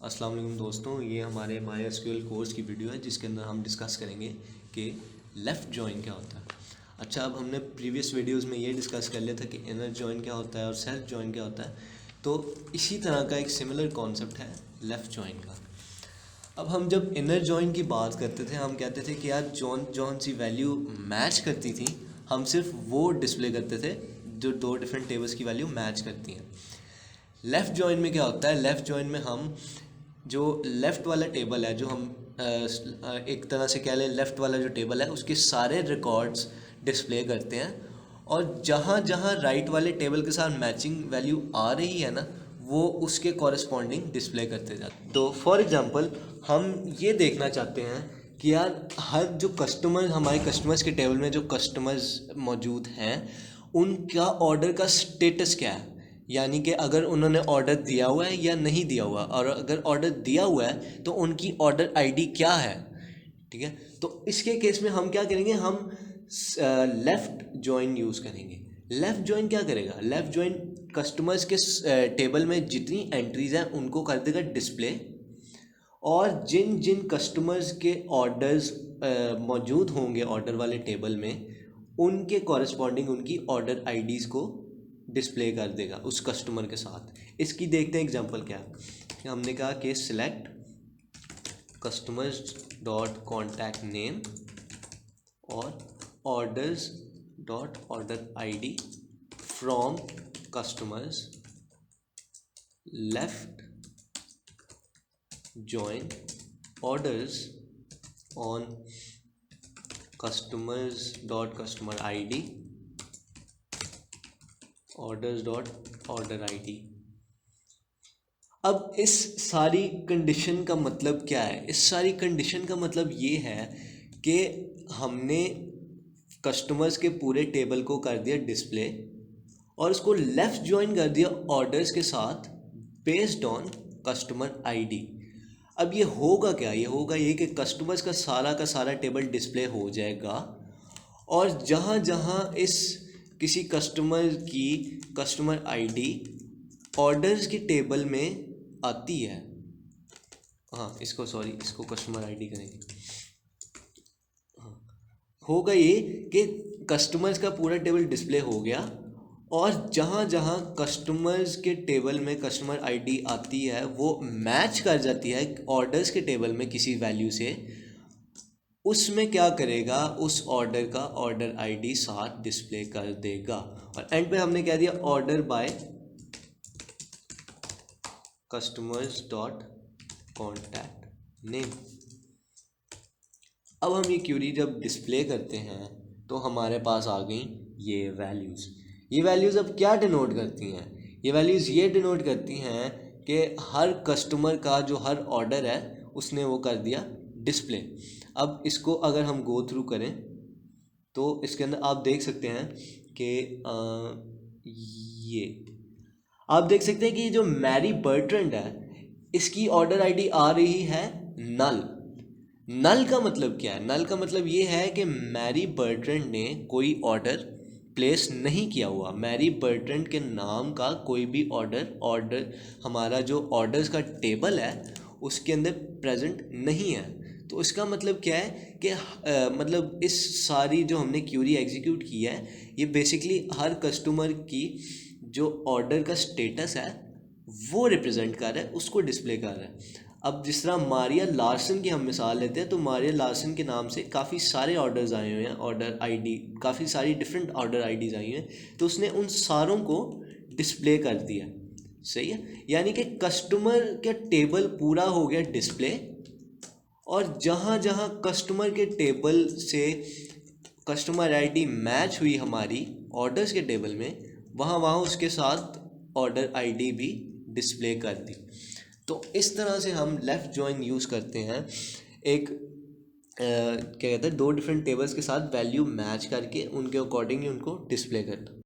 अस्सलाम वालेकुम दोस्तों, ये हमारे MySQL कोर्स की वीडियो है जिसके अंदर हम डिस्कस करेंगे कि लेफ़्ट जॉइन क्या होता है। अच्छा, अब हमने प्रीवियस वीडियोस में ये डिस्कस कर लिया था कि इनर जॉइन क्या होता है और सेल्फ जॉइन क्या होता है। तो इसी तरह का एक सिमिलर कॉन्सेप्ट है लेफ़्ट जॉइन का। अब हम जब इनर जॉइन की बात करते थे, हम कहते थे कि यार जॉन जॉन सी वैल्यू मैच करती थी, हम सिर्फ वो डिस्प्ले करते थे जो दो डिफरेंट टेबल्स की वैल्यू मैच करती हैं। लेफ़्ट जॉइन में क्या होता है, लेफ़्ट जॉइन में हम जो लेफ़्ट वाला टेबल है, जो हम एक तरह से कह लें लेफ़्ट वाला जो टेबल है उसके सारे रिकॉर्ड्स डिस्प्ले करते हैं, और जहाँ जहाँ राइट वाले टेबल के साथ मैचिंग वैल्यू आ रही है ना, वो उसके कॉरस्पॉन्डिंग डिस्प्ले करते जाते हैं। तो फॉर एग्ज़ाम्पल हम ये देखना चाहते हैं कि यार हर जो कस्टमर, हमारे कस्टमर्स के टेबल में जो कस्टमर्स मौजूद हैं उनका ऑर्डर का स्टेटस क्या है, यानी कि अगर उन्होंने ऑर्डर दिया हुआ है या नहीं दिया हुआ, और अगर ऑर्डर दिया हुआ है तो उनकी ऑर्डर आईडी क्या है। ठीक है, तो इसके केस में हम क्या करेंगे, हम लेफ़्ट जॉइन यूज़ करेंगे। लेफ़्ट जॉइन क्या करेगा, लेफ़्ट जॉइन कस्टमर्स के टेबल में जितनी एंट्रीज़ हैं उनको कर देगा डिस्प्ले, और जिन जिन कस्टमर्स के ऑर्डर्स मौजूद होंगे ऑर्डर वाले टेबल में, उनके कॉरस्पॉन्डिंग उनकी ऑर्डर आईडीज़ को डिस्प्ले कर देगा उस कस्टमर के साथ। इसकी देखते हैं एग्जांपल क्या है। हमने कहा कि select customers dot contact name और orders dot order ID from customers left join orders on customers dot customer id orders dot order id। अब इस सारी कंडीशन का मतलब क्या है, इस सारी कंडीशन का मतलब ये है कि हमने कस्टमर्स के पूरे टेबल को कर दिया डिस्प्ले और उसको लेफ़्ट ज्वाइन कर दिया ऑर्डर्स के साथ बेस्ड ऑन कस्टमर आईडी। अब ये होगा क्या, ये होगा ये कि कस्टमर्स का सारा टेबल डिस्प्ले हो जाएगा, और जहाँ जहाँ इस किसी कस्टमर की कस्टमर आईडी ऑर्डर्स की टेबल में आती है, हाँ इसको कस्टमर आईडी करेंगे। हाँ, होगा ये कि कस्टमर्स का पूरा टेबल डिस्प्ले हो गया, और जहाँ जहाँ कस्टमर्स के टेबल में कस्टमर आईडी आती है वो मैच कर जाती है ऑर्डर्स के टेबल में किसी वैल्यू से, उसमें क्या करेगा, उस ऑर्डर का ऑर्डर आईडी साथ डिस्प्ले कर देगा। और एंड पे हमने कह दिया order by customers dot contact name. अब हम ये क्यूरी जब डिस्प्ले करते हैं तो हमारे पास आ गई ये वैल्यूज़। ये वैल्यूज़ अब क्या डिनोट करती हैं, ये वैल्यूज़ ये डिनोट करती हैं कि हर कस्टमर का जो हर ऑर्डर है उसने वो कर दिया डिस्प्ले। अब इसको अगर हम गो थ्रू करें तो इसके अंदर आप देख सकते हैं कि ये आप देख सकते हैं कि जो मैरी बर्ट्रैंड है इसकी ऑर्डर आईडी आ रही है नल। नल का मतलब क्या है, नल का मतलब ये है कि मैरी बर्ट्रैंड ने कोई ऑर्डर प्लेस नहीं किया हुआ, मैरी बर्ट्रैंड के नाम का कोई भी ऑर्डर हमारा जो ऑर्डर्स का टेबल है उसके अंदर प्रेजेंट नहीं है। तो इसका मतलब क्या है कि मतलब इस सारी जो हमने क्यूरी एग्जीक्यूट की है ये बेसिकली हर कस्टमर की जो ऑर्डर का स्टेटस है वो रिप्रेजेंट कर रहा है, उसको डिस्प्ले कर रहा है। अब जिस तरह मारिया लार्सन की हम मिसाल लेते हैं, तो मारिया लार्सन के नाम से काफ़ी सारे ऑर्डर्स आए हुए हैं, ऑर्डर आईडी काफ़ी सारी डिफरेंट ऑर्डर आईडीज़ आई हैं, तो उसने उन सारों को डिस्प्ले कर दिया। सही है, यानी कि कस्टमर का टेबल पूरा हो गया डिस्प्ले, और जहाँ जहाँ कस्टमर के टेबल से कस्टमर आईडी मैच हुई हमारी ऑर्डर्स के टेबल में, वहाँ वहाँ उसके साथ ऑर्डर आईडी भी डिस्प्ले कर दी। तो इस तरह से हम लेफ़्ट जॉइन यूज़ करते हैं, एक क्या कहते हैं, दो डिफरेंट टेबल्स के साथ वैल्यू मैच करके उनके अकॉर्डिंगली उनको डिस्प्ले करना।